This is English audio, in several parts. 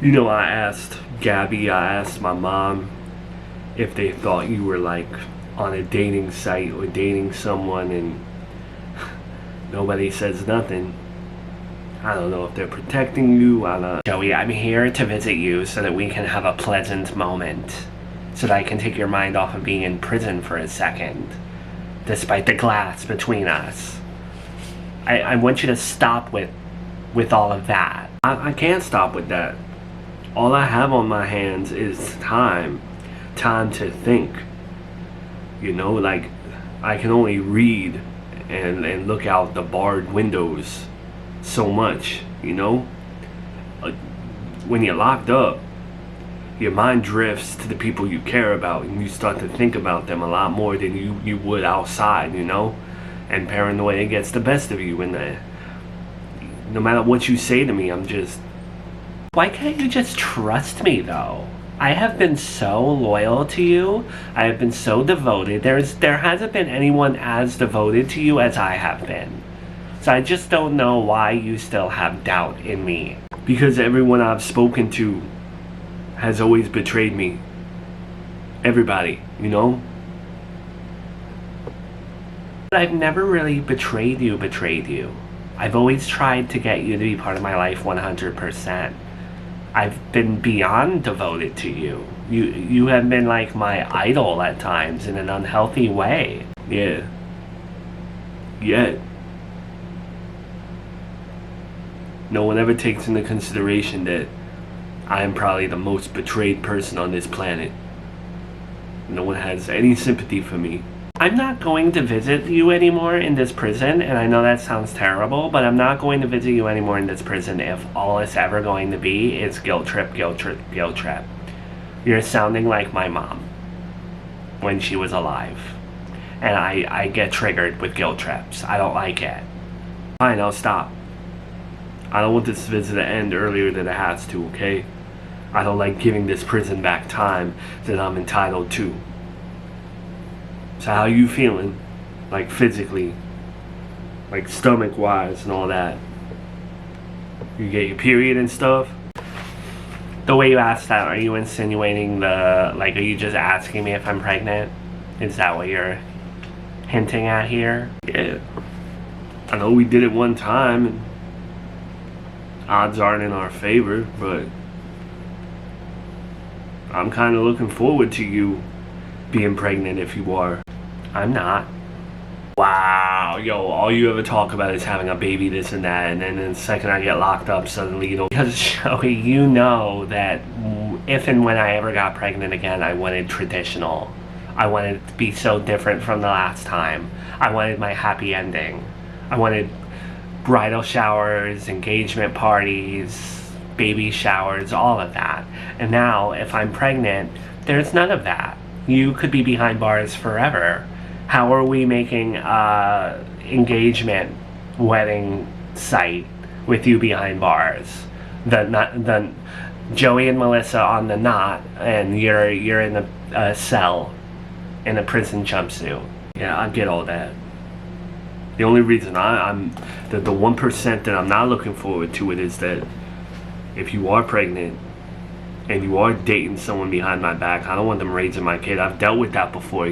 I asked Gabby, I asked my mom if they thought you were like on a dating site or dating someone, and nobody says nothing. I don't know if they're protecting you. I don't know. Joey, I'm here to visit you so that we can have a pleasant moment. So that I can take your mind off of being in prison for a second. Despite the glass between us. I want you to stop with all of that. I can't stop with that. All I have on my hands is time. Time to think. Like I can only read and look out the barred windows so much, when you're locked up, your mind drifts to the people you care about, and you start to think about them a lot more than you would outside, and paranoia gets the best of you, and no matter what you say to me, I'm just... Why can't you just trust me, though? I have been so loyal to you. I have been so devoted. There hasn't been anyone as devoted to you as I have been. So I just don't know why you still have doubt in me. Because everyone I've spoken to has always betrayed me. Everybody, But I've never really betrayed you. I've always tried to get you to be part of my life 100%. I've been beyond devoted to you. You have been like my idol at times in an unhealthy way. Yeah. Yet no one ever takes into consideration that I am probably the most betrayed person on this planet. No one has any sympathy for me. I'm not going to visit you anymore in this prison, and I know that sounds terrible, but I'm not going to visit you anymore in this prison if all it's ever going to be is guilt trip, guilt trip, guilt trip. You're sounding like my mom when she was alive. And I get triggered with guilt trips. I don't like it. Fine, I'll stop. I don't want this visit to end earlier than it has to, okay? I don't like giving this prison back time that I'm entitled to. So how you feeling? Like physically? Like stomach-wise and all that? You get your period and stuff? The way you asked that, are you insinuating are you just asking me if I'm pregnant? Is that what you're hinting at here? Yeah. I know we did it one time, and odds aren't in our favor, but I'm kind of looking forward to you being pregnant if you are. I'm not. Wow, yo, all you ever talk about is having a baby, this and that, and then the second I get locked up, suddenly you don't... Because, Joey, you know that if and when I ever got pregnant again, I wanted traditional. I wanted it to be so different from the last time. I wanted my happy ending. I wanted bridal showers, engagement parties, baby showers, all of that. And now, if I'm pregnant, there's none of that. You could be behind bars forever. How are we making engagement wedding site with you behind bars? The Joey and Melissa on the knot, and you're in a cell in a prison jumpsuit. Yeah, I get all that. The only reason I'm the 1% that I'm not looking forward to it is that if you are pregnant and you are dating someone behind my back, I don't want them raising my kid. I've dealt with that before,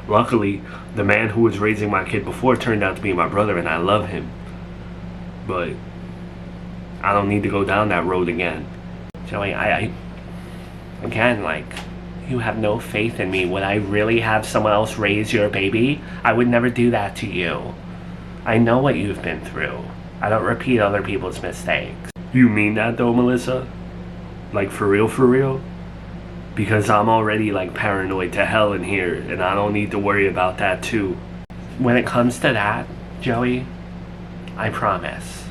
Luckily, the man who was raising my kid before turned out to be my brother, and I love him. But I don't need to go down that road again. Joey, you have no faith in me. Would I really have someone else raise your baby? I would never do that to you. I know what you've been through. I don't repeat other people's mistakes. You mean that though, Melissa? Like for real, for real? Because I'm already like paranoid to hell in here, and I don't need to worry about that too. When it comes to that, Joey, I promise.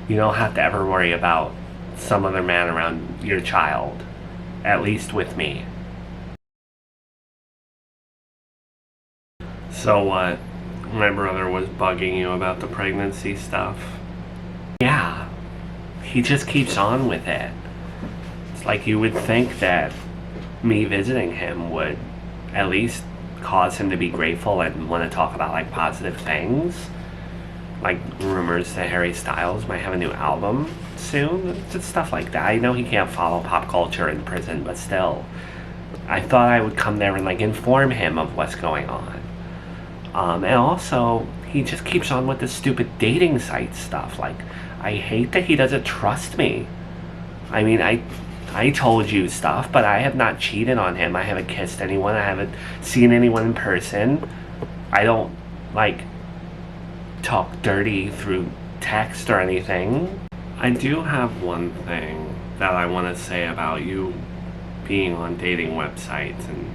You don't have to ever worry about some other man around your child. At least with me. So what? My brother was bugging you about the pregnancy stuff? Yeah. He just keeps on with it. It's like you would think that me visiting him would at least cause him to be grateful and want to talk about like positive things. Like rumors that Harry Styles might have a new album. soon. Just stuff like that. I know he can't follow pop culture in prison, but still. I thought I would come there and like inform him of what's going on. And also, he just keeps on with this stupid dating site stuff. Like, I hate that he doesn't trust me. I mean, I told you stuff, but I have not cheated on him. I haven't kissed anyone. I haven't seen anyone in person. I don't, like, talk dirty through text or anything. I do have one thing that I want to say about you being on dating websites and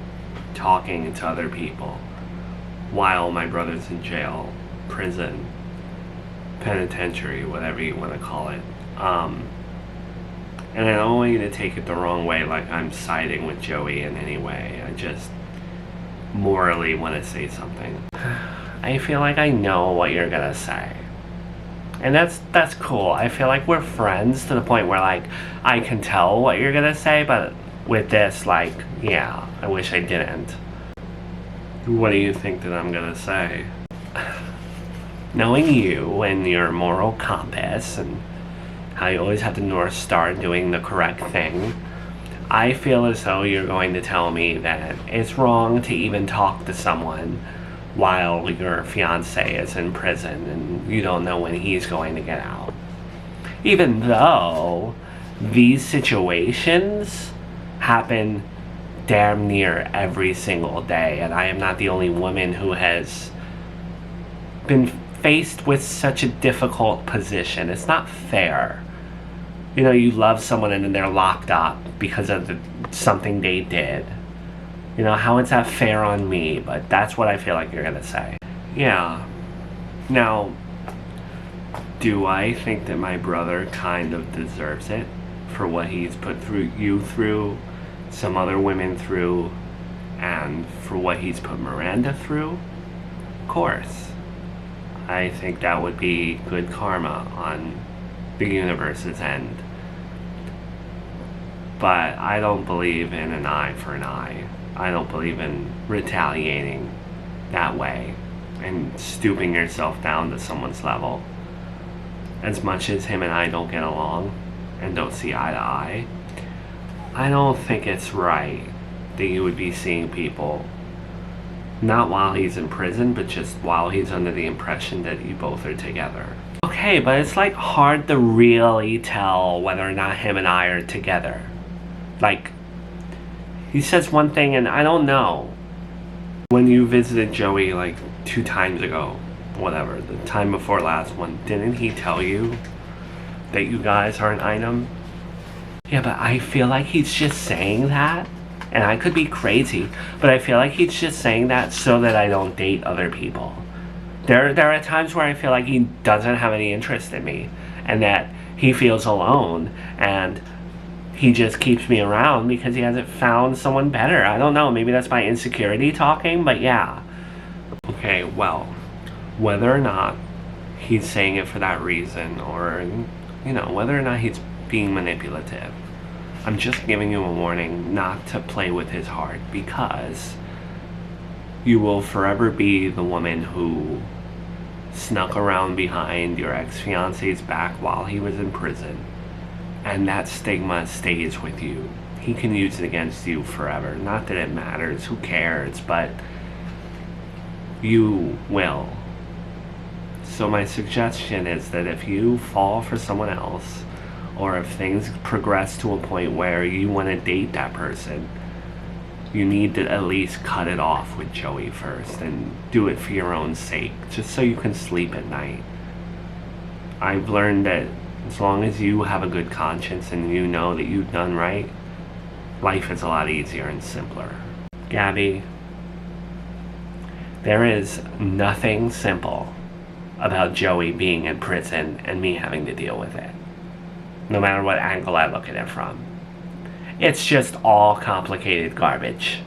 talking to other people while my brother's in jail, prison, penitentiary, whatever you want to call it. And I don't want you to take it the wrong way, like I'm siding with Joey in any way. I just morally want to say something. I feel like I know what you're gonna say. And that's cool. I feel like we're friends to the point where, like, I can tell what you're gonna say, but with this, like, yeah, I wish I didn't. What do you think that I'm gonna say? Knowing you and your moral compass and how you always have the North Star doing the correct thing, I feel as though you're going to tell me that it's wrong to even talk to someone while your fiance is in prison and you don't know when he's going to get out. Even though these situations happen damn near every single day, and I am not the only woman who has been faced with such a difficult position. It's not fair. You know, you love someone and then they're locked up because of something they did. You know, how is that fair on me? But that's what I feel like you're gonna say. Yeah. Now, do I think that my brother kind of deserves it for what he's put through you through, some other women through, and for what he's put Miranda through? Of course. I think that would be good karma on the universe's end. But I don't believe in an eye for an eye. I don't believe in retaliating that way and stooping yourself down to someone's level. As much as him and I don't get along and don't see eye to eye, I don't think it's right that you would be seeing people, not while he's in prison, but just while he's under the impression that you both are together. Okay, but it's like hard to really tell whether or not him and I are together. Like, he says one thing and I don't know. When you visited Joey like 2 times ago, whatever, the time before last one, didn't he tell you that you guys are an item? Yeah, but I feel like he's just saying that, and I could be crazy, but I feel like he's just saying that so that I don't date other people. There are times where I feel like he doesn't have any interest in me, and that he feels alone, and he just keeps me around because he hasn't found someone better. I don't know, maybe that's my insecurity talking, but yeah. Okay, well, whether or not he's saying it for that reason, or, you know, whether or not he's being manipulative, I'm just giving you a warning not to play with his heart, because you will forever be the woman who snuck around behind your ex-fiance's back while he was in prison, and that stigma stays with you. He can use it against you forever. Not that it matters, who cares, but you will. So my suggestion is that if you fall for someone else, or if things progress to a point where you want to date that person, you need to at least cut it off with Joey first and do it for your own sake, just so you can sleep at night. I've learned that as long as you have a good conscience and you know that you've done right, life is a lot easier and simpler. Gabby, there is nothing simple about Joey being in prison and me having to deal with it, no matter what angle I look at it from. It's just all complicated garbage.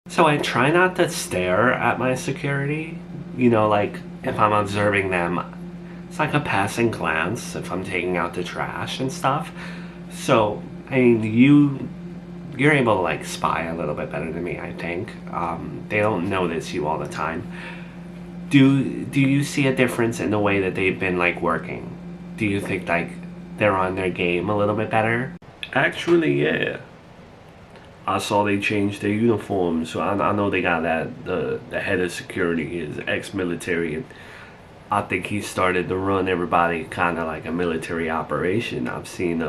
So I try not to stare at my security. You know, like, if I'm observing them, it's like a passing glance if I'm taking out the trash and stuff. So, I mean, you're able to, like, spy a little bit better than me, I think. They don't notice you all the time. Do you see a difference in the way that they've been like working? Do you think like they're on their game a little bit better? Actually, yeah. I saw they changed their uniforms, so I know they got that the head of security is ex-military, and I think he started to run everybody kind of like a military operation. I've seen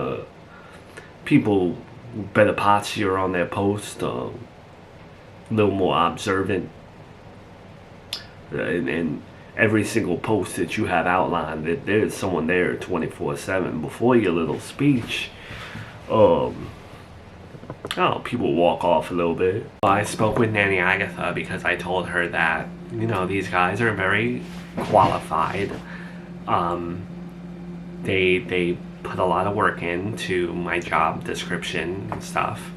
people with better posture on their post, a little more observant, and every single post that you have outlined, that there's someone there 24/7 before your little speech. Oh, people walk off a little bit. I spoke with Nanny Agatha because I told her that, these guys are very qualified. They put a lot of work into my job description and stuff.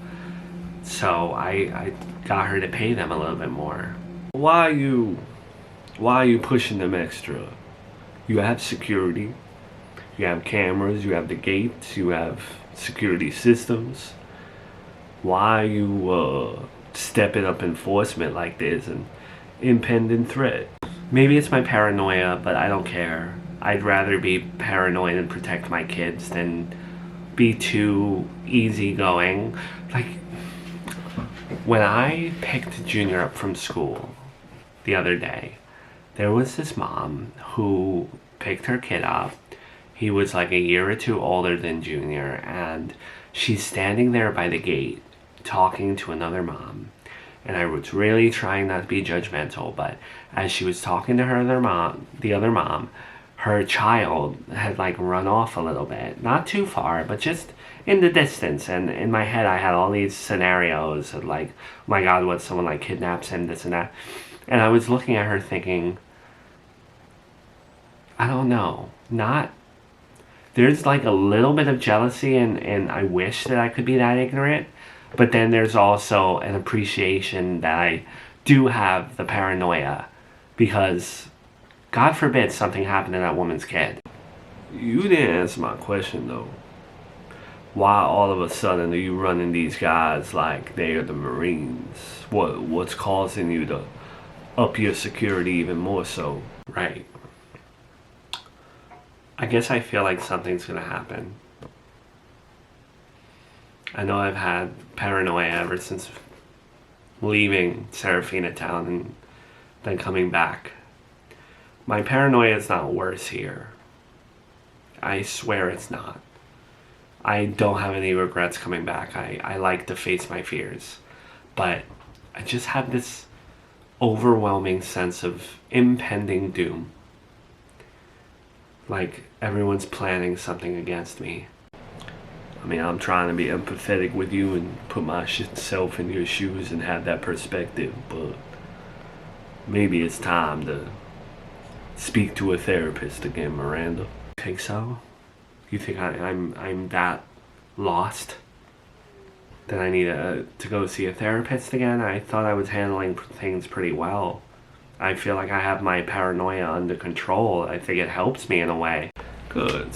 So I got her to pay them a little bit more. Why are you pushing them extra? You have security. You have cameras, you have the gates, you have security systems. Why are you stepping up enforcement like there's an impending threat? Maybe it's my paranoia, but I don't care. I'd rather be paranoid and protect my kids than be too easygoing. Like, when I picked Junior up from school the other day, there was this mom who picked her kid up. He was like a year or two older than Junior, and she's standing there by the gate talking to another mom. And I was really trying not to be judgmental, but as she was talking to the other mom, her child had like run off a little bit. Not too far, but just in the distance. And in my head I had all these scenarios of like, oh my God, what, someone like kidnaps him, this and that. And I was looking at her thinking, I don't know, there's like a little bit of jealousy and I wish that I could be that ignorant. But then there's also an appreciation that I do have the paranoia, because God forbid something happened to that woman's kid. You didn't answer my question though. Why all of a sudden are you running these guys like they are the Marines? What's causing you to up your security even more so? Right. I guess I feel like something's gonna happen. I know I've had paranoia ever since leaving Serafina Town and then coming back. My paranoia is not worse here. I swear it's not. I don't have any regrets coming back. I like to face my fears. But I just have this overwhelming sense of impending doom. Like everyone's planning something against me. I mean, I'm trying to be empathetic with you and put myself in your shoes and have that perspective, but maybe it's time to speak to a therapist again, Miranda. You think so? You think I'm that lost that I need to go see a therapist again? I thought I was handling things pretty well. I feel like I have my paranoia under control. I think it helps me in a way. Good.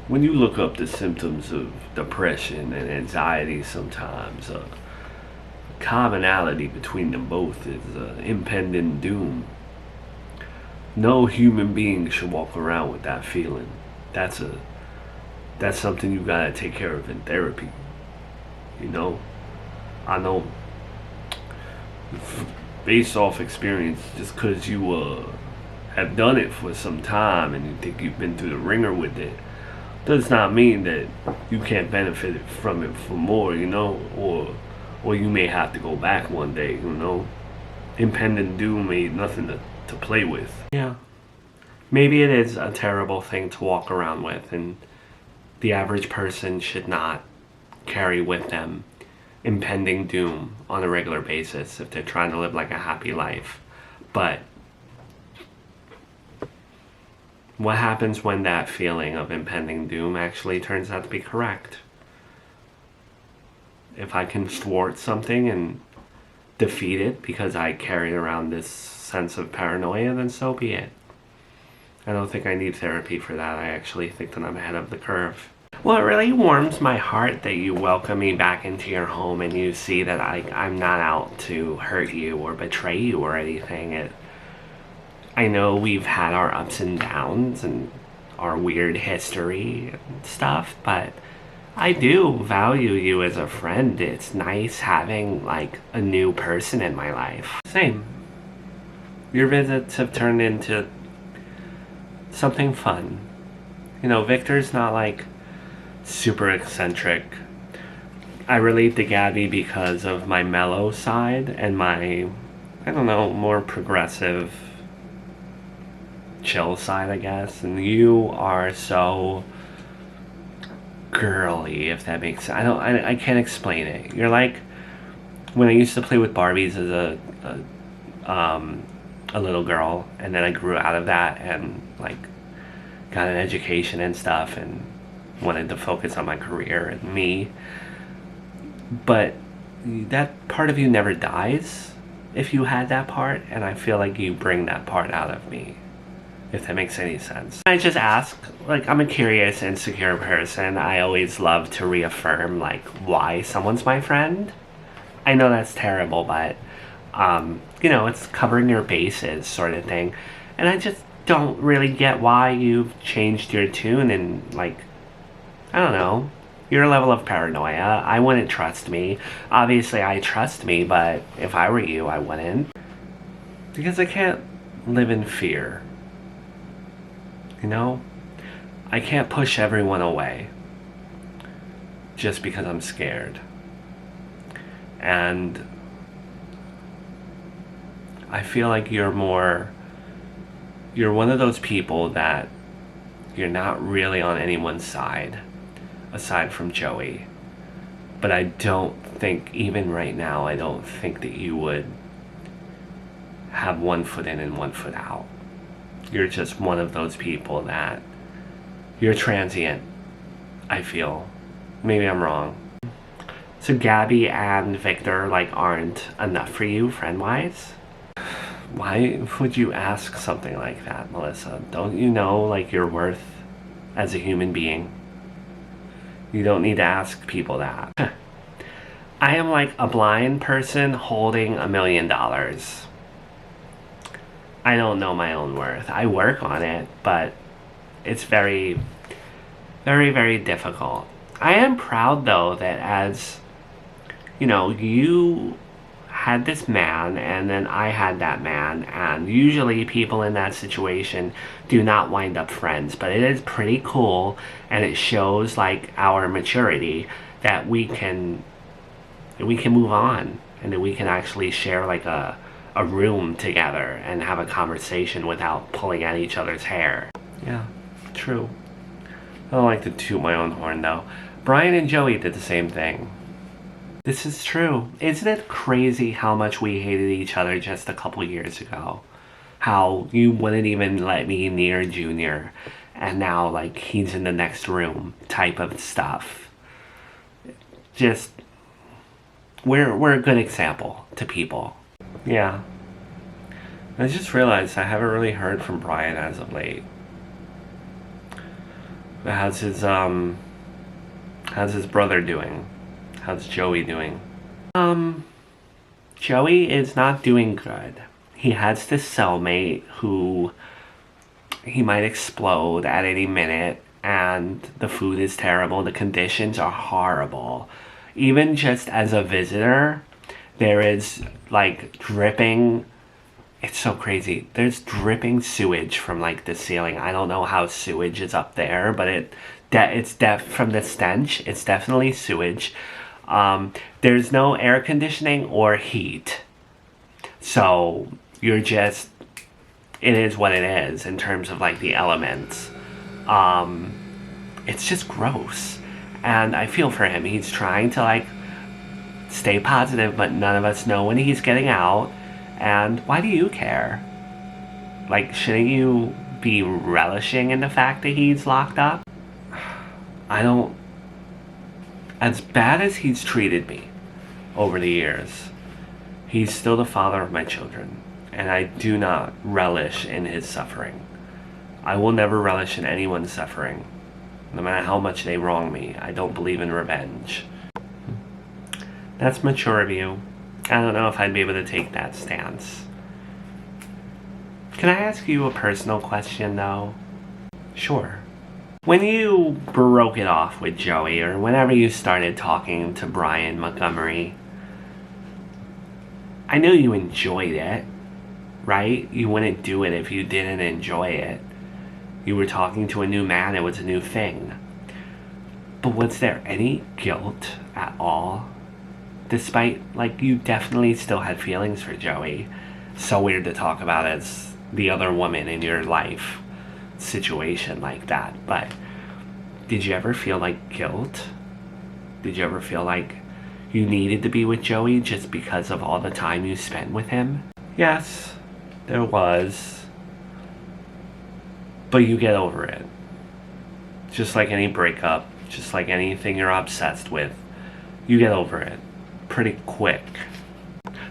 When you look up the symptoms of depression and anxiety sometimes, a commonality between them both is impending doom. No human being should walk around with that feeling. That's something you gotta take care of in therapy. I know based off experience, just because you have done it for some time and you think you've been through the ringer with it, does not mean that you can't benefit from it for more, or you may have to go back one day, Impending doom ain't nothing to play with. Yeah. Maybe it is a terrible thing to walk around with, and the average person should not carry with them impending doom on a regular basis if they're trying to live like a happy life. But what happens when that feeling of impending doom actually turns out to be correct? If I can thwart something and defeat it because I carry around this sense of paranoia, then so be it. I don't think I need therapy for that. I actually think that I'm ahead of the curve. Well, it really warms my heart that you welcome me back into your home and you see that I'm not out to hurt you or betray you or anything. I know we've had our ups and downs and our weird history and stuff, but I do value you as a friend. It's nice having, like, a new person in my life. Same. Your visits have turned into something fun. You know, Victor's not, like, super eccentric. I relate to Gabby because of my mellow side and my, I don't know, more progressive, chill side, I guess. And you are so girly, if that makes sense. I can't explain it. You're like when I used to play with Barbies as a little girl, and then I grew out of that and, like, got an education and stuff and wanted to focus on my career and me. But that part of you never dies if you had that part, and I feel like you bring that part out of me, if that makes any sense. I just ask, like, I'm a curious, insecure person. I always love to reaffirm, like, why someone's my friend. I know that's terrible, but, you know, it's covering your bases sort of thing. And I just don't really get why you've changed your tune and, like, I don't know, your level of paranoia. I wouldn't trust me. Obviously, I trust me, but if I were you, I wouldn't. Because I can't live in fear. You know? I can't push everyone away just because I'm scared. And I feel like you're one of those people that you're not really on anyone's side aside from Joey. But I don't think, even right now, I don't think that you would have one foot in and one foot out. You're just one of those people that you're transient, I feel. Maybe I'm wrong. So Gabby and Victor, like, aren't enough for you friend-wise? Why would you ask something like that, Melissa? Don't you know, like, your worth as a human being? You don't need to ask people that. I am like a blind person holding $1 million. I don't know my own worth. I work on it, but it's very, very, very difficult. I am proud, though, that as, you know, you had this man and then I had that man, and usually people in that situation do not wind up friends, but it is pretty cool, and it shows, like, our maturity that we can move on and that we can actually share, like, a room together and have a conversation without pulling at each other's hair. Yeah, true. I don't like to toot my own horn, though. Brian and Joey did the same thing. This is true. Isn't it crazy how much we hated each other just a couple years ago? How you wouldn't even let me near Junior, and now, like, he's in the next room type of stuff. Just, we're a good example to people. Yeah. I just realized I haven't really heard from Brian as of late. How's his brother doing? How's Joey doing? Joey is not doing good. He has this cellmate who he might explode at any minute, and the food is terrible. The conditions are horrible. Even just as a visitor, there is, like, dripping. It's so crazy. There's dripping sewage from, like, the ceiling. I don't know how sewage is up there, but it's from the stench. It's definitely sewage. There's no air conditioning or heat. So you're just, it is what it is in terms of, like, the elements. It's just gross. And I feel for him. He's trying to, like, stay positive, but none of us know when he's getting out. And why do you care? Like, shouldn't you be relishing in the fact that he's locked up? I don't... As bad as he's treated me over the years, he's still the father of my children, and I do not relish in his suffering. I will never relish in anyone's suffering, no matter how much they wrong me. I don't believe in revenge. That's mature of you. I don't know if I'd be able to take that stance. Can I ask you a personal question, though? Sure. When you broke it off with Joey, or whenever you started talking to Brian Montgomery, I know you enjoyed it, right? You wouldn't do it if you didn't enjoy it. You were talking to a new man, it was a new thing. But was there any guilt at all? Despite, you definitely still had feelings for Joey. So weird to talk about as the other woman in your life situation like that. But did you ever feel guilt? Did you ever feel like you needed to be with Joey just because of all the time you spent with him? Yes, there was. But you get over it. Just like any breakup, just like anything you're obsessed with, you get over it pretty quick.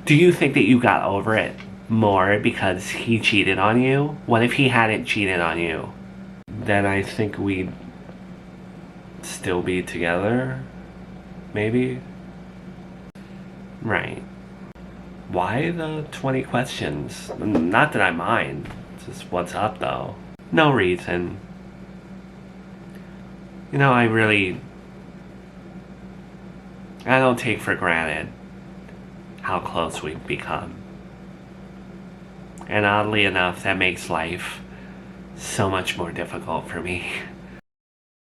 Do you think that you got over it more because he cheated on you? What if he hadn't cheated on you? Then I think we'd still be together, maybe? Right. Why the 20 questions? Not that I mind, just what's up though. No reason. I don't take for granted how close we've become. And oddly enough, that makes life so much more difficult for me.